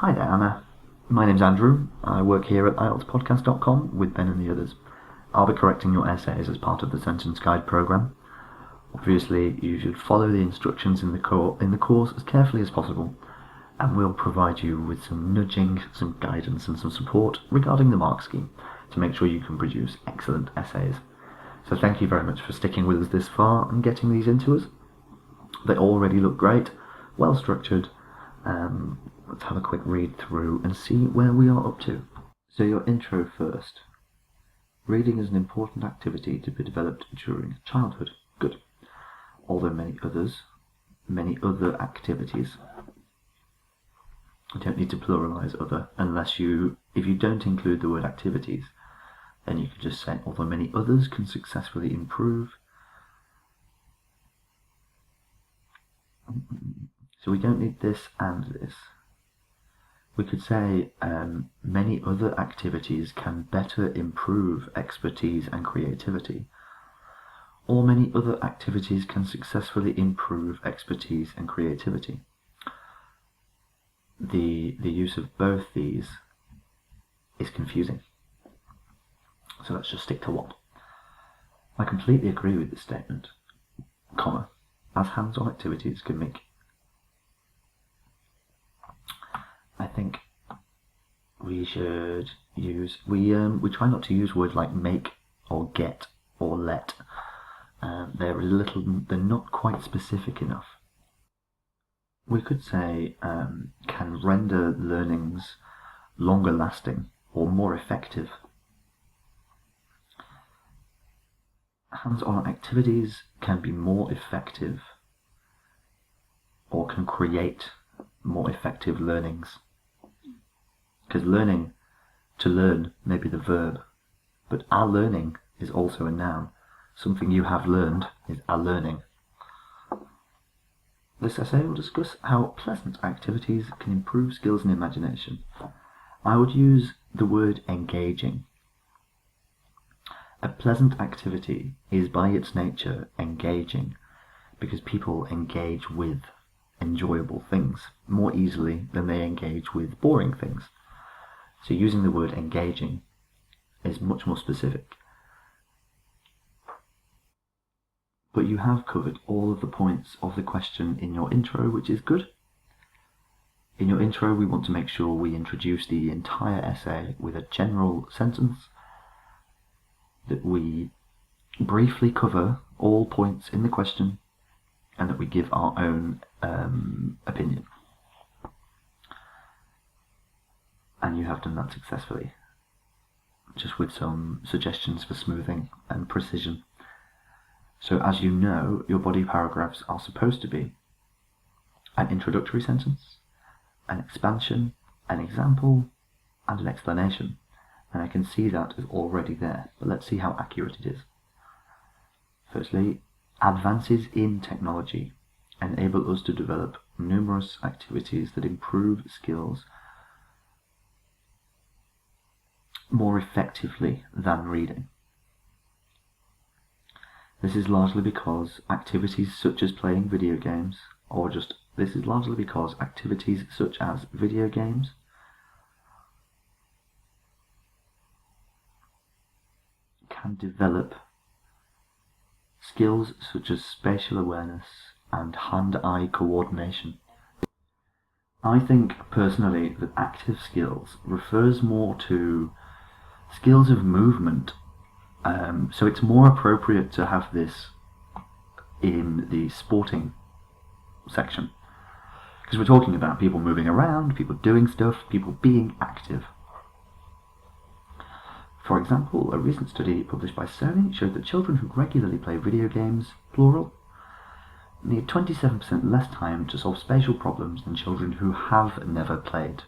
Hi there, Anna. My name's Andrew. I work here at IELTSpodcast.com with Ben and the others. I'll be correcting your essays as part of the Sentence Guide programme. Obviously, you should follow the instructions in the course as carefully as possible, and we'll provide you with some nudging, some guidance and some support regarding the mark scheme to make sure you can produce excellent essays. So thank you very much for sticking with us this far and getting these into us. They already look great, well structured. Let's have a quick read through and see where we are up to. So your intro first. Reading is an important activity to be developed during childhood. Good. Although many other activities. You don't need to pluralise other if you don't include the word activities, then you could just say, although many others can successfully improve. So we don't need this and this. We could say many other activities can better improve expertise and creativity, or many other activities can successfully improve expertise and creativity. The use of both these is confusing. So let's just stick to one. I completely agree with this statement, comma, as hands-on activities can make. I think we should use, we try not to use words like make or get or let. They're not quite specific enough. We could say can render learnings longer lasting or more effective. Hands-on activities can be more effective or can create more effective learnings. Because to learn may be the verb, but a learning is also a noun. Something you have learned is a learning. This essay will discuss how pleasant activities can improve skills and imagination. I would use the word engaging. A pleasant activity is by its nature engaging because people engage with enjoyable things more easily than they engage with boring things. So using the word engaging is much more specific. But you have covered all of the points of the question in your intro, which is good. In your intro, we want to make sure we introduce the entire essay with a general sentence, that we briefly cover all points in the question, and that we give our own opinion. And you have done that successfully, just with some suggestions for smoothing and precision. So as you know, your body paragraphs are supposed to be an introductory sentence, an expansion, an example, and an explanation. And I can see that is already there, but let's see how accurate it is. Firstly, advances in technology enable us to develop numerous activities that improve skills more effectively than reading. This is largely because activities such as playing video games, can develop skills such as spatial awareness and hand-eye coordination. I think personally that active skills refers more to skills of movement. So it's more appropriate to have this in the sporting section, because we're talking about people moving around, people doing stuff, people being active. For example, a recent study published by Sony showed that children who regularly play video games, plural, need 27% less time to solve spatial problems than children who have never played.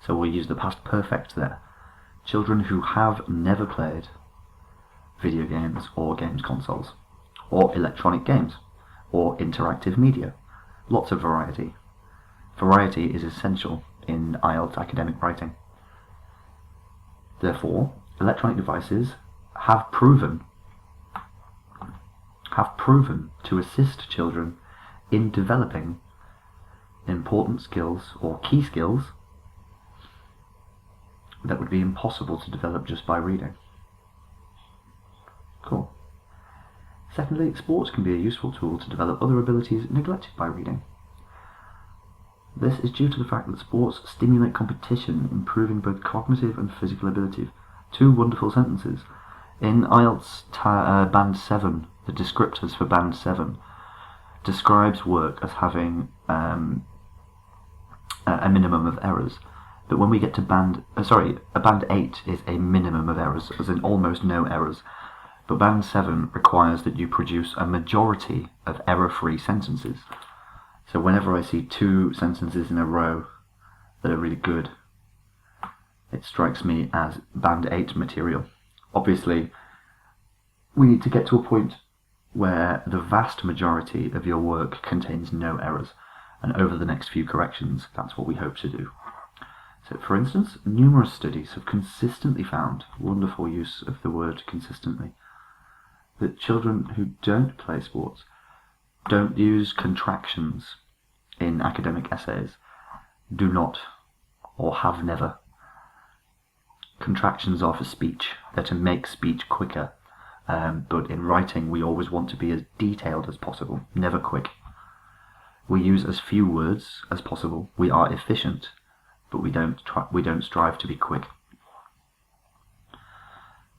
So we'll use the past perfect there. Children who have never played video games or games consoles, or electronic games, or interactive media. Lots of variety. Variety is essential in IELTS academic writing. Therefore, electronic devices have proven to assist children in developing important skills or key skills that would be impossible to develop just by reading. Cool. Secondly, sports can be a useful tool to develop other abilities neglected by reading. This is due to the fact that sports stimulate competition, improving both cognitive and physical ability. Two wonderful sentences. In IELTS Band 7, the descriptors for Band 7 describes work as having a minimum of errors. But when we get to Band 8 is a minimum of errors, as in almost no errors. But Band 7 requires that you produce a majority of error-free sentences. So whenever I see two sentences in a row that are really good, it strikes me as Band 8 material. Obviously, we need to get to a point where the vast majority of your work contains no errors, and over the next few corrections, that's what we hope to do. So, for instance, numerous studies have consistently found, wonderful use of the word consistently, that children who don't play sports don't use contractions in academic essays, do not, or have never. Contractions are for speech, they're to make speech quicker, but in writing we always want to be as detailed as possible, never quick. We use as few words as possible, we are efficient, but we don't strive to be quick.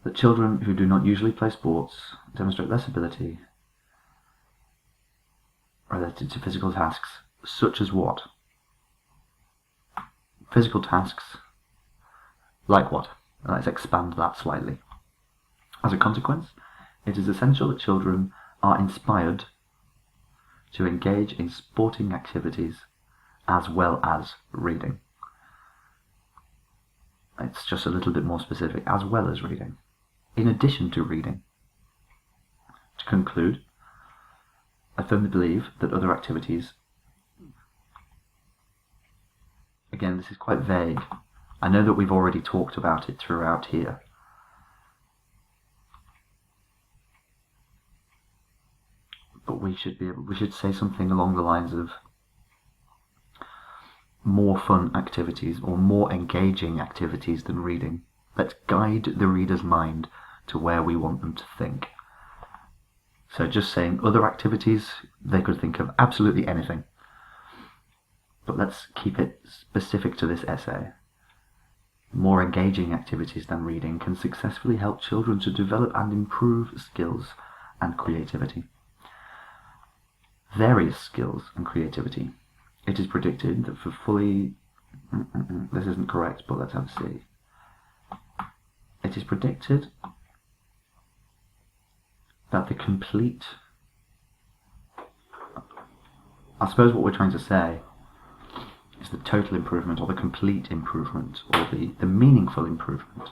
That children who do not usually play sports demonstrate less ability related to physical tasks, such as what? Physical tasks, like what? Let's expand that slightly. As a consequence, it is essential that children are inspired to engage in sporting activities as well as reading. It's just a little bit more specific, as well as reading. In addition to reading. To conclude, I firmly believe that other activities, again, this is quite vague. I know that we've already talked about it throughout here. But we should say something along the lines of more fun activities or more engaging activities than reading. Let's guide the reader's mind to where we want them to think. So just saying other activities, they could think of absolutely anything. But let's keep it specific to this essay. More engaging activities than reading can successfully help children to develop and improve skills and creativity. Various skills and creativity. It is predicted that for fully... this isn't correct, but let's have a see. It is predicted that the complete... I suppose what we're trying to say is the total improvement, or the complete improvement, or the meaningful improvement.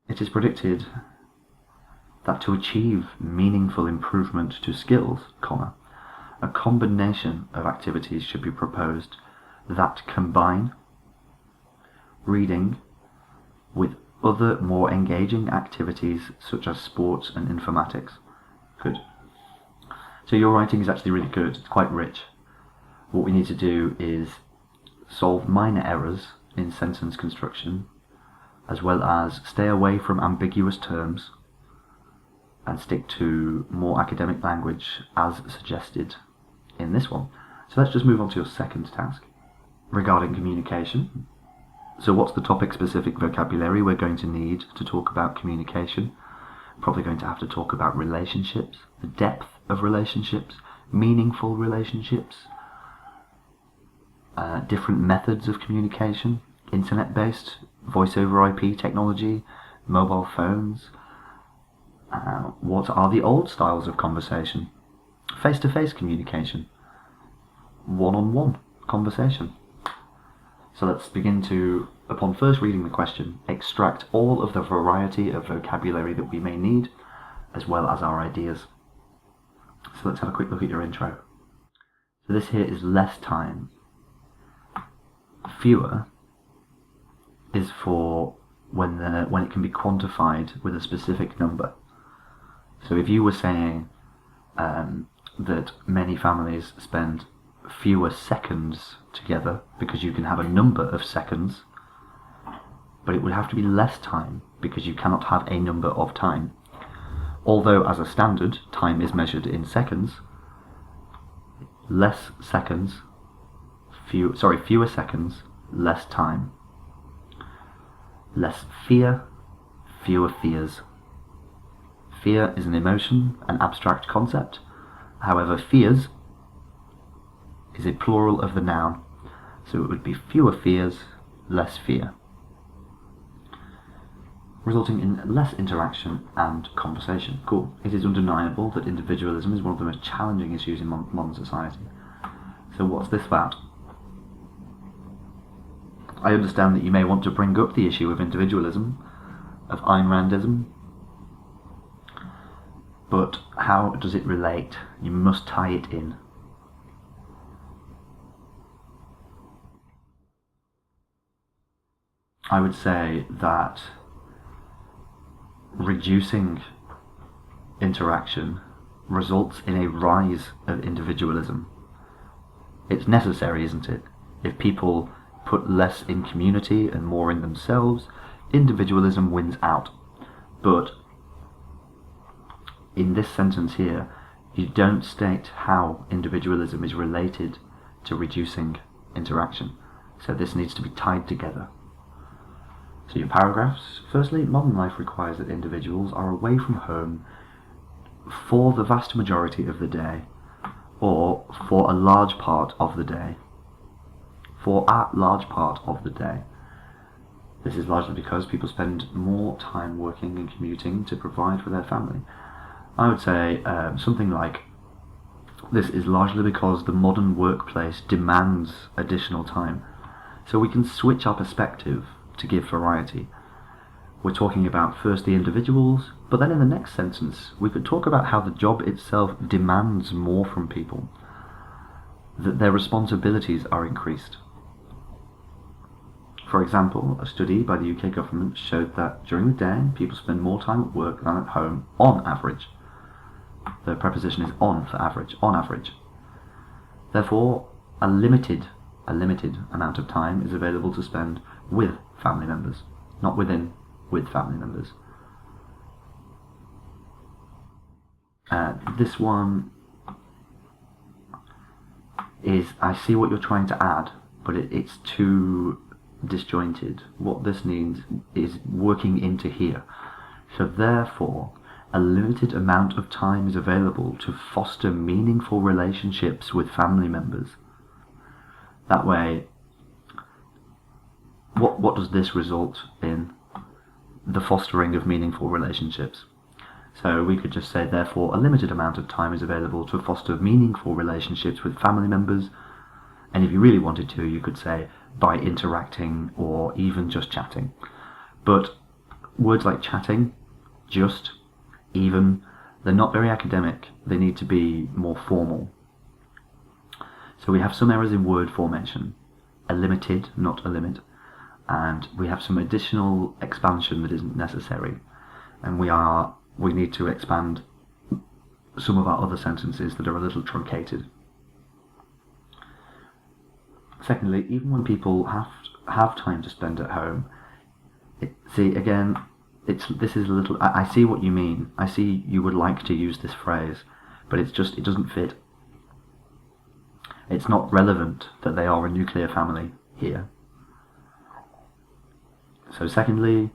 It is predicted that to achieve meaningful improvement to skills, a combination of activities should be proposed that combine reading with other more engaging activities such as sports and informatics. Good. So your writing is actually really good, it's quite rich. What we need to do is solve minor errors in sentence construction, as well as stay away from ambiguous terms and stick to more academic language as suggested in this one. So let's just move on to your second task regarding communication. So what's the topic-specific vocabulary we're going to need to talk about communication? Probably going to have to talk about relationships, the depth of relationships, meaningful relationships, different methods of communication, internet-based, voice over IP technology, mobile phones. What are the old styles of conversation? Face-to-face communication, one-on-one conversation. So let's begin to, upon first reading the question, extract all of the variety of vocabulary that we may need, as well as our ideas. So let's have a quick look at your intro. So this here is less time. Fewer is for when it can be quantified with a specific number. So if you were saying that many families spend fewer seconds together because you can have a number of seconds, but it would have to be less time because you cannot have a number of time. Although as a standard, time is measured in seconds, fewer seconds, less time. Less fear, fewer fears. Fear is an emotion, an abstract concept. However, fears is a plural of the noun, so it would be fewer fears, less fear, resulting in less interaction and conversation. Cool. It is undeniable that individualism is one of the most challenging issues in modern society. So what's this about? I understand that you may want to bring up the issue of individualism, of Ayn Randism, but how does it relate? You must tie it in. I would say that reducing interaction results in a rise of individualism. It's necessary, isn't it? If people put less in community and more in themselves, individualism wins out. But in this sentence here, you don't state how individualism is related to reducing interaction. So this needs to be tied together. So your paragraphs. Firstly, modern life requires that individuals are away from home for the vast majority of the day, or for a large part of the day. For a large part of the day. This is largely because people spend more time working and commuting to provide for their family. I would say something like, this is largely because the modern workplace demands additional time. So we can switch our perspective to give variety. We're talking about first the individuals, but then in the next sentence we could talk about how the job itself demands more from people, that their responsibilities are increased. For example, a study by the UK government showed that during the day people spend more time at work than at home on average. The preposition is on for average, on average. Therefore, a limited amount of time is available to spend with family members, not within, with family members. This one is, I see what you're trying to add, but it's too disjointed. What this needs is working into here. So therefore, a limited amount of time is available to foster meaningful relationships with family members. That way, what does this result in? The fostering of meaningful relationships. So we could just say, therefore, a limited amount of time is available to foster meaningful relationships with family members. And if you really wanted to, you could say, by interacting or even just chatting. But words like chatting, just, even, they're not very academic. They need to be more formal. So we have some errors in word formation. A limited, not a limit. And we have some additional expansion that isn't necessary. And we need to expand some of our other sentences that are a little truncated. Secondly, even when people have time to spend at home, this is a little. I see what you mean. I see you would like to use this phrase, but it doesn't fit. It's not relevant that they are a nuclear family here. So secondly,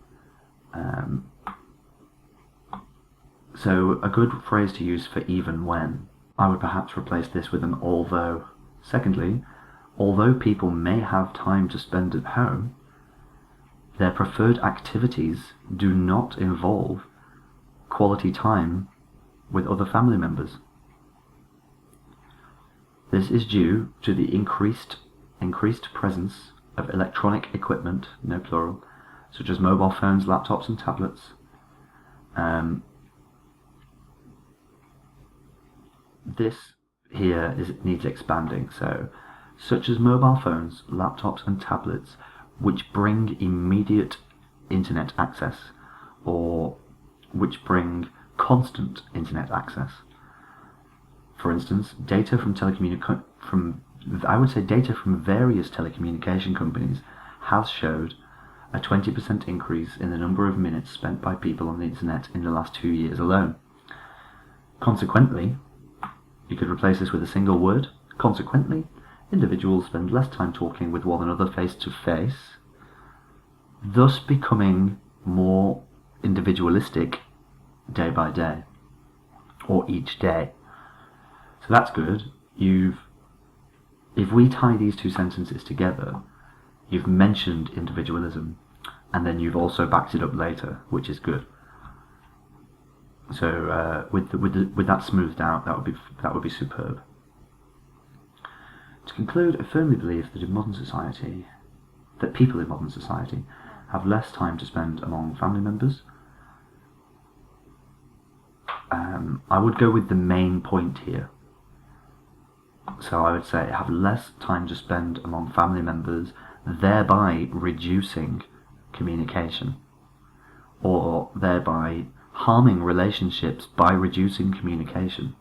so a good phrase to use for even when, I would perhaps replace this with an although. Secondly, although people may have time to spend at home, their preferred activities do not involve quality time with other family members. This is due to the increased presence of electronic equipment, no plural, such as mobile phones, laptops and tablets. This here needs expanding. So, such as mobile phones, laptops and tablets, which bring immediate internet access, or which bring constant internet access. For instance, data from data from various telecommunication companies has showed a 20% increase in the number of minutes spent by people on the internet in the last 2 years alone. Consequently, you could replace this with a single word. Consequently, individuals spend less time talking with one another face to face, thus becoming more individualistic day by day, or each day. So that's good. If we tie these two sentences together, you've mentioned individualism, and then you've also backed it up later, which is good. So with that smoothed out, that would be superb. To conclude, I firmly believe that people in modern society have less time to spend among family members. I would go with the main point here. So I would say have less time to spend among family members, thereby reducing communication, or thereby harming relationships by reducing communication.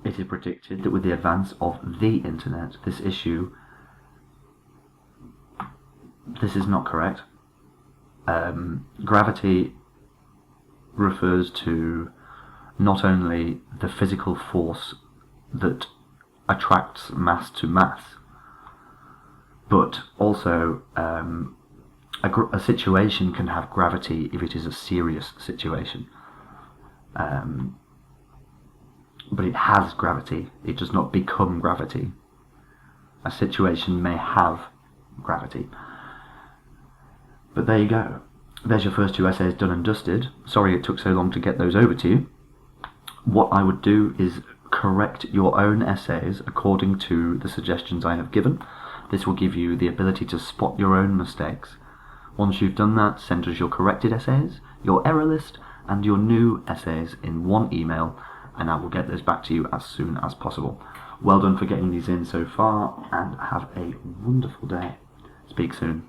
It is predicted that with the advance of the internet, this is not correct. Gravity refers to not only the physical force that attracts mass to mass, but also a situation can have gravity if it is a serious situation. But it has gravity, it does not become gravity. A situation may have gravity. But there you go. There's your first two essays done and dusted. Sorry it took so long to get those over to you. What I would do is correct your own essays according to the suggestions I have given. This will give you the ability to spot your own mistakes. Once you've done that, send us your corrected essays, your error list, and your new essays in one email, and I will get those back to you as soon as possible. Well done for getting these in so far, and have a wonderful day. Speak soon.